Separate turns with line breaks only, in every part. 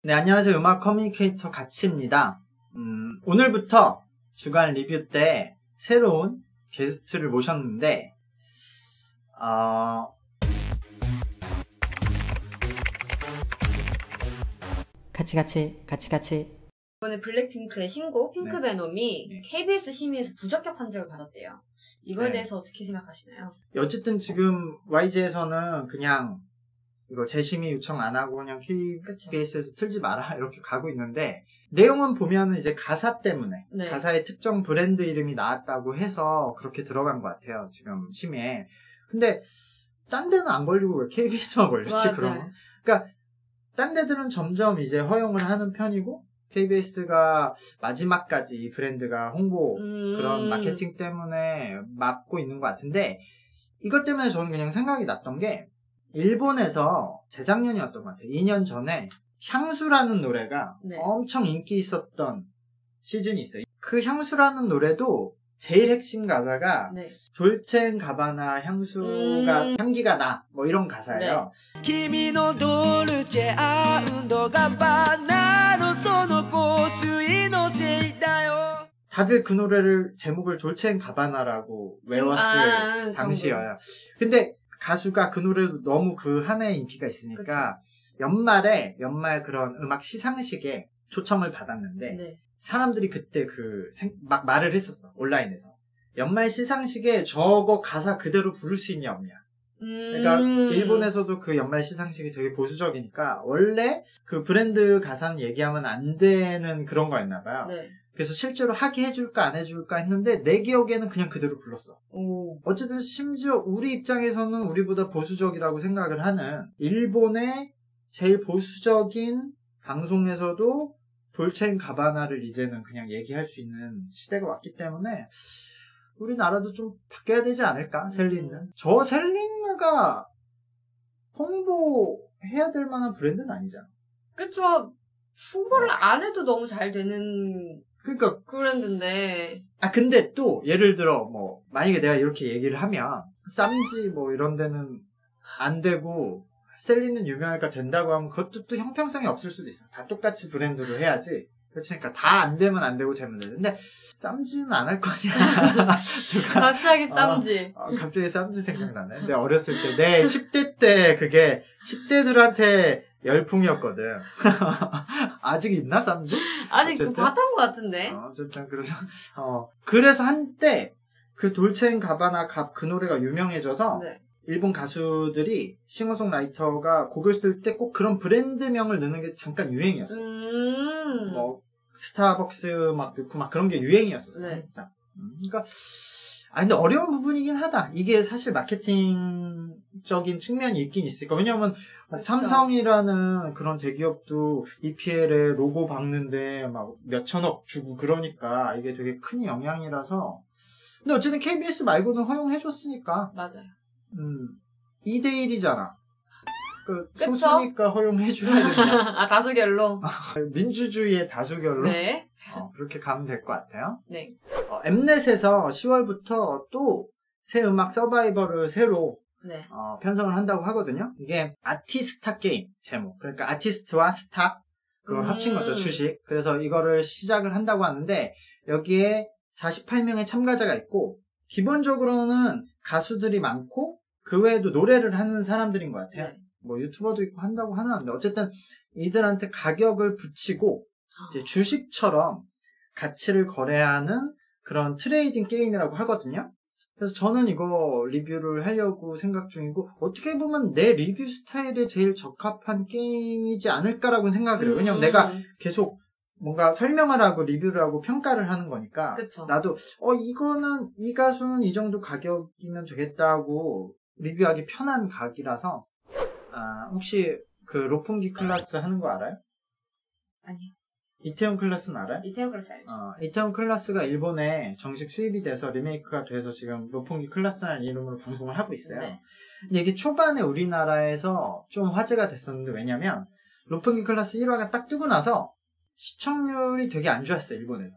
네, 안녕하세요. 음악 커뮤니케이터 가치입니다. 오늘부터 주간 리뷰 때 새로운 게스트를 모셨는데,
같이.
이번에 블랙핑크의 신곡 핑크베놈이
네.
KBS 심의에서 부적격 판정을 받았대요. 이거에
네.
대해서 어떻게 생각하시나요?
어쨌든 지금 YG에서는 그냥 이거 재심의 요청 안 하고 그냥 KBS에서 틀지 마라 이렇게 가고 있는데, 내용은 보면은 이제 가사 때문에
네.
가사에 특정 브랜드 이름이 나왔다고 해서 그렇게 들어간 것 같아요, 지금 심의에. 근데 딴 데는 안 걸리고 왜 KBS만 걸렸지? 그러면? 그러니까 딴 데들은 점점 이제 허용을 하는 편이고, KBS가 마지막까지 이 브랜드가 홍보 그런 마케팅 때문에 막고 있는 것 같은데, 이것 때문에 저는 그냥 생각이 났던 게, 일본에서 재작년이었던 것 같아요. 2년 전에 향수라는 노래가 엄청 인기 있었던 시즌이 있어요. 그 향수라는 노래도 제일 핵심 가사가 돌체앤가바나 향수가 향기가 나, 뭐 이런 가사예요. 다들 그 노래를 제목을 돌체앤가바나라고 외웠을 당시여요. 근데 가수가 그 노래도 너무 그 한 해의 인기가 있으니까 연말 그런 음악 시상식에 초청을 받았는데, 사람들이 그때 막 말을 했었어, 온라인에서. 연말 시상식에 저거 가사 그대로 부를 수 있냐 없냐. 그러니까 일본에서도 그 연말 시상식이 되게 보수적이니까 원래 그 브랜드 가사는 얘기하면 안 되는 그런 거였나 봐요. 그래서 실제로 하게 해줄까 안 해줄까 했는데 내 기억에는 그냥 그대로 불렀어. 어쨌든 심지어 우리 입장에서는 우리보다 보수적이라고 생각을 하는 일본의 제일 보수적인 방송에서도 돌체앤가바나를 이제는 그냥 얘기할 수 있는 시대가 왔기 때문에 우리나라도 좀 바뀌어야 되지 않을까, 셀린는. 저 셀린느가 홍보해야 될 만한 브랜드는 아니잖아.
그쵸. 홍보를 안 해도 너무 잘 되는
그러니까
브랜드인데.
근데 또 예를 들어 뭐 만약에 내가 이렇게 얘기를 하면 쌈지 뭐 이런 데는 안 되고 셀린은 유명하니까 된다고 하면 그것도 또 형평성이 없을 수도 있어. 다 똑같이 브랜드로 해야지. 그러니까 다 안 되면 안 되고 되면 돼. 근데 쌈지는 안 할 거냐.
갑자기 쌈지.
갑자기 쌈지 생각나네. 근데 어렸을 때 내 10대 때 그게 10대들한테 열풍이었거든. 아직 있나 쌈지?
아직 좀 봤던 것 같은데.
어쨌든 그래서 한때 그 돌체앤가바나 그 노래가 유명해져서 일본 가수들이 싱어송라이터가 곡을 쓸 때 꼭 그런 브랜드명을 넣는 게 잠깐 유행이었어. 뭐 스타벅스 막 넣고 막 그런 게 유행이었었어. 진짜. 그러니까 근데 어려운 부분이긴 하다. 이게 사실 마케팅적인 측면이 있긴 있을 거야. 왜냐면 삼성이라는 그런 대기업도 EPL에 로고 박는데 막 몇천억 주고 그러니까 이게 되게 큰 영향이라서. 근데 어쨌든 KBS 말고는 허용해줬으니까.
맞아요.
2대1이잖아. 소수니까 허용해줘야 된다.
다수결로.
민주주의의 다수결로. 그렇게 가면 될 것 같아요. 엠넷에서 10월부터 또 새 음악 서바이벌을 새로 편성을 한다고 하거든요. 이게 아티스타 게임 제목. 그러니까 아티스트와 스타 그걸 합친 거죠, 주식. 그래서 이거를 시작을 한다고 하는데 여기에 48명의 참가자가 있고 기본적으로는 가수들이 많고 그 외에도 노래를 하는 사람들인 것 같아요. 뭐 유튜버도 있고 한다고 하는데 어쨌든 이들한테 가격을 붙이고 이제 주식처럼 가치를 거래하는 그런 트레이딩 게임이라고 하거든요. 그래서 저는 이거 리뷰를 하려고 생각 중이고 어떻게 보면 내 리뷰 스타일에 제일 적합한 게임이지 않을까라고 생각을 해요. 왜냐면 내가 계속 뭔가 설명을 하고 리뷰를 하고 평가를 하는 거니까 나도 이거는 이 가수는 이 정도 가격이면 되겠다고 리뷰하기 편한 각이라서. 혹시 그 로폰기 클라스 하는 거 알아요?
아니요.
이태원 클라스는 알아요?
이태원 클라스 알죠.
이태원 클라스가 일본에 정식 수입이 돼서 리메이크가 돼서 지금 로폰기 클라스라는 이름으로 방송을 하고 있어요. 근데 이게 초반에 우리나라에서 좀 화제가 됐었는데 왜냐면 로폰기 클라스 1화가 딱 뜨고 나서 시청률이 되게 안 좋았어요, 일본에서.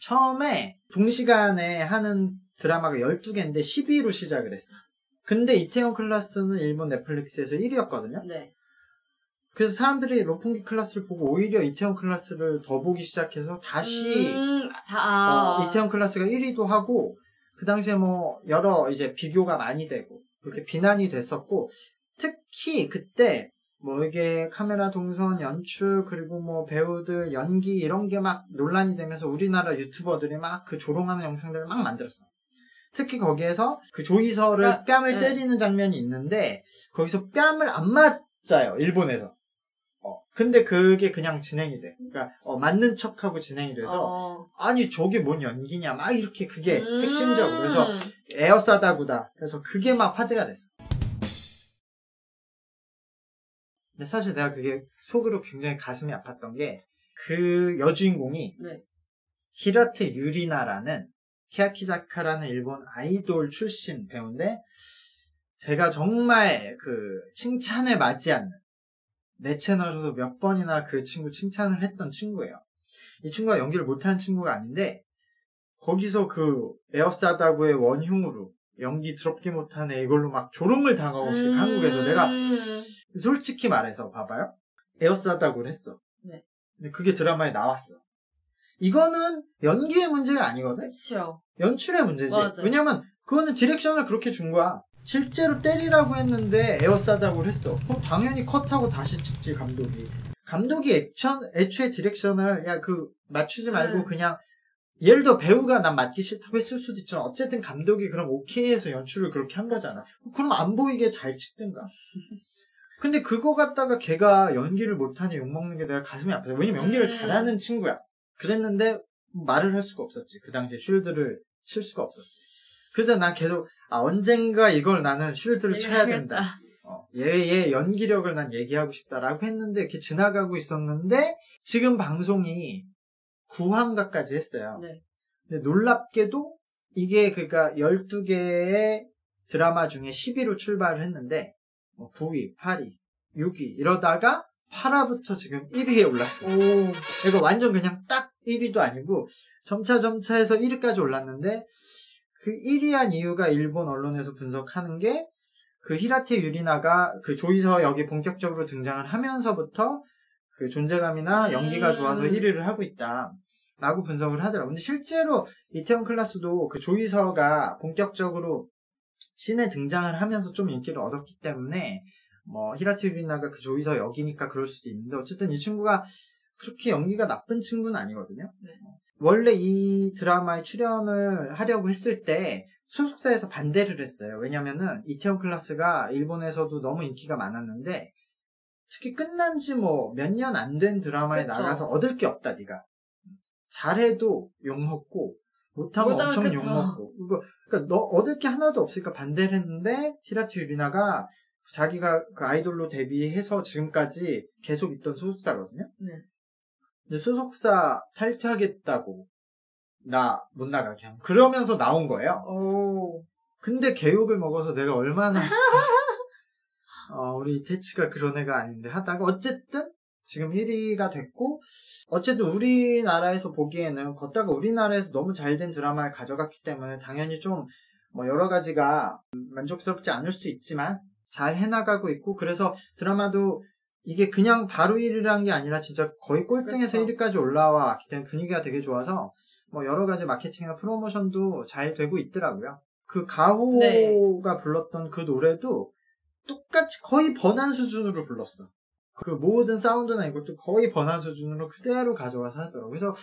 처음에 동시간에 하는 드라마가 12개인데 12위로 시작을 했어. 근데 이태원 클라스는 일본 넷플릭스에서 1위였거든요. 그래서 사람들이 로폰기 클라스를 보고 오히려 이태원 클라스를 더 보기 시작해서 다시 이태원 클라스가 1위도 하고 그 당시에 뭐 여러 이제 비교가 많이 되고 그렇게 비난이 됐었고 특히 그때 뭐 이게 카메라 동선 연출 그리고 뭐 배우들 연기 이런 게 막 논란이 되면서 우리나라 유튜버들이 막 그 조롱하는 영상들을 막 만들었어. 특히 거기에서 그 조이서를 뺨을 때리는 장면이 있는데 거기서 뺨을 안 맞아요, 일본에서. 근데 그게 그냥 진행이 돼. 그러니까 맞는 척하고 진행이 돼서 아니 저게 뭔 연기냐 막 이렇게 그게 핵심적으로. 그래서 에어싸다구다. 그래서 그게 막 화제가 됐어. 근데 사실 내가 그게 속으로 굉장히 가슴이 아팠던 게 그 여주인공이 히라테 유리나라는 히야키자카라는 일본 아이돌 출신 배우인데 제가 정말 그 칭찬에 맞지 않는 내 채널에서도 몇 번이나 그 친구 칭찬을 했던 친구예요. 이 친구가 연기를 못하는 친구가 아닌데 거기서 그 에어싸다구의 원흉으로 연기 더럽게 못하네 이걸로 막 조롱을 당하고 한국에서 내가 솔직히 말해서 봐봐요. 에어싸다구를 했어. 네. 근데 그게 드라마에 나왔어. 이거는 연기의 문제가 아니거든?
그쵸.
연출의 문제지.
맞아.
왜냐면 그거는 디렉션을 그렇게 준 거야. 실제로 때리라고 했는데 에어싸다구를 했어. 그럼 당연히 컷하고 다시 찍지 감독이. 감독이 애초에 디렉션을 야 그 맞추지 말고 그냥 예를 들어 배우가 난 맞기 싫다고 했을 수도 있지만 어쨌든 감독이 그럼 오케이 해서 연출을 그렇게 한 거잖아. 그럼 안 보이게 잘 찍든가. 근데 그거 갖다가 걔가 연기를 못하니 욕먹는 게 내가 가슴이 아파요. 왜냐면 연기를 잘하는 친구야. 그랬는데 말을 할 수가 없었지. 그 당시에 쉴드를 칠 수가 없었지. 그래서 난 계속 언젠가 이걸 나는 쉴드를 쳐야 된다. 얘의 연기력을 난 얘기하고 싶다라고 했는데 이렇게 지나가고 있었는데 지금 방송이 9화인가까지 했어요. 네. 근데 놀랍게도 이게 그러니까 12개의 드라마 중에 10위로 출발을 했는데 9위, 8위, 6위 이러다가 8화부터 지금 1위에 올랐어. 이거 완전 그냥 딱 1위도 아니고 점차 해서 1위까지 올랐는데 그 1위한 이유가 일본 언론에서 분석하는 게 그 히라테 유리나가 그 조이서 역이 본격적으로 등장을 하면서부터 그 존재감이나 연기가 좋아서 1위를 하고 있다. 라고 분석을 하더라고요. 근데 실제로 이태원 클라스도 그 조이서가 본격적으로 씬에 등장을 하면서 좀 인기를 얻었기 때문에 뭐 히라테 유리나가 그 조이서 역이니까 그럴 수도 있는데 어쨌든 이 친구가 그렇게 연기가 나쁜 친구는 아니거든요. 네. 원래 이 드라마에 출연을 하려고 했을 때 소속사에서 반대를 했어요. 왜냐면은 이태원 클라스가 일본에서도 너무 인기가 많았는데 특히 끝난 지 뭐 몇 년 안 된 드라마에 그쵸. 나가서 얻을 게 없다 네가. 잘해도 욕먹고 못하면 엄청 그쵸. 욕먹고 그러니까 너 얻을 게 하나도 없으니까 반대를 했는데 히라테 유리나가 자기가 그 아이돌로 데뷔해서 지금까지 계속 있던 소속사거든요. 네. 근데 소속사 탈퇴하겠다고 나 못 나가게 하면 그러면서 나온 거예요. 오. 근데 개욕을 먹어서 내가 얼마나 우리 태치가 그런 애가 아닌데 하다가 어쨌든 지금 1위가 됐고 어쨌든 우리나라에서 보기에는 걷다가 우리나라에서 너무 잘된 드라마를 가져갔기 때문에 당연히 좀 뭐 여러 가지가 만족스럽지 않을 수 있지만 잘 해나가고 있고 그래서 드라마도 이게 그냥 바로 1위라는 게 아니라 진짜 거의 꼴등에서 그렇죠. 1위까지 올라왔기 때문에 분위기가 되게 좋아서 뭐 여러 가지 마케팅이나 프로모션도 잘 되고 있더라고요. 그 가호가 네. 불렀던 그 노래도 똑같이 거의 번안 수준으로 불렀어. 그 모든 사운드나 이것도 거의 번안 수준으로 그대로 가져와서 하더라고요. 그래서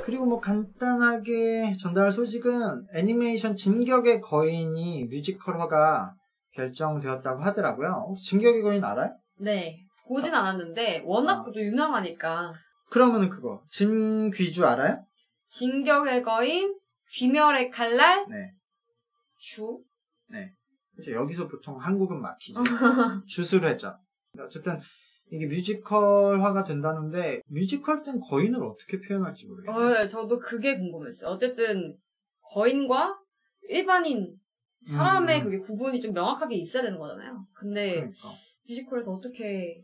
그리고 뭐 간단하게 전달할 소식은 애니메이션 진격의 거인이 뮤지컬화가 결정되었다고 하더라고요. 혹시 진격의 거인 알아요?
네. 보진 않았는데 워낙 또 유명하니까.
그러면은 그거 진귀주 알아요?
진격의 거인, 귀멸의 칼날,
네.
주?
네. 그래서 여기서 보통 한국은 막히죠. 주수를 했죠. 어쨌든 이게 뮤지컬화가 된다는데 뮤지컬 땐 거인을 어떻게 표현할지 모르겠어요.
네, 저도 그게 궁금했어요. 어쨌든 거인과 일반인 사람의 그게 구분이 좀 명확하게 있어야 되는 거잖아요. 근데 그러니까. 뮤지컬에서 어떻게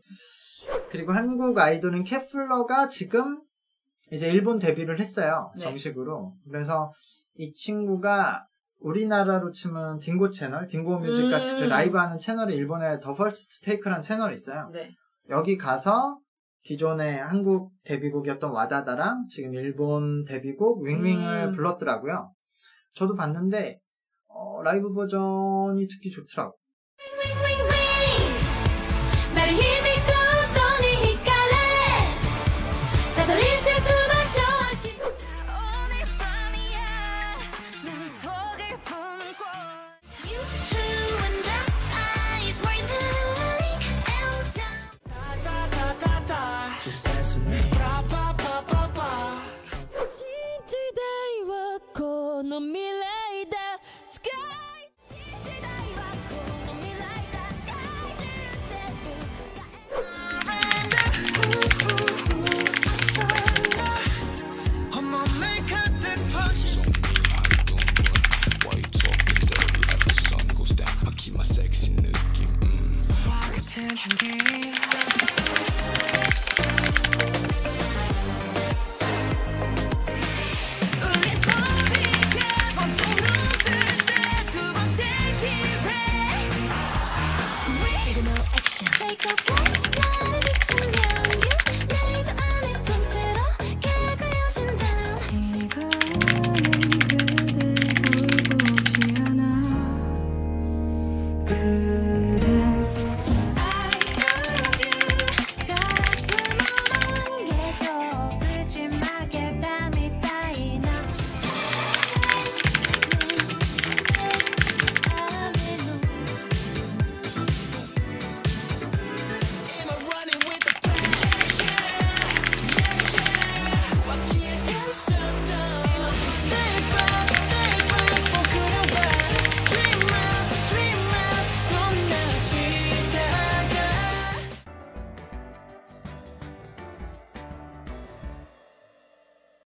그리고 한국 아이돌인 캐플러가 지금 이제 일본 데뷔를 했어요. 네. 정식으로. 그래서 이 친구가 우리나라로 치면 딩고 채널, 딩고 뮤직 같이 그 라이브 하는 채널이 일본에 더 퍼스트 테이크라는 채널이 있어요. 네. 여기 가서 기존의 한국 데뷔곡이었던 와다다랑 지금 일본 데뷔곡 윙윙을 불렀더라고요. 저도 봤는데 라이브 버전이 듣기 좋더라고.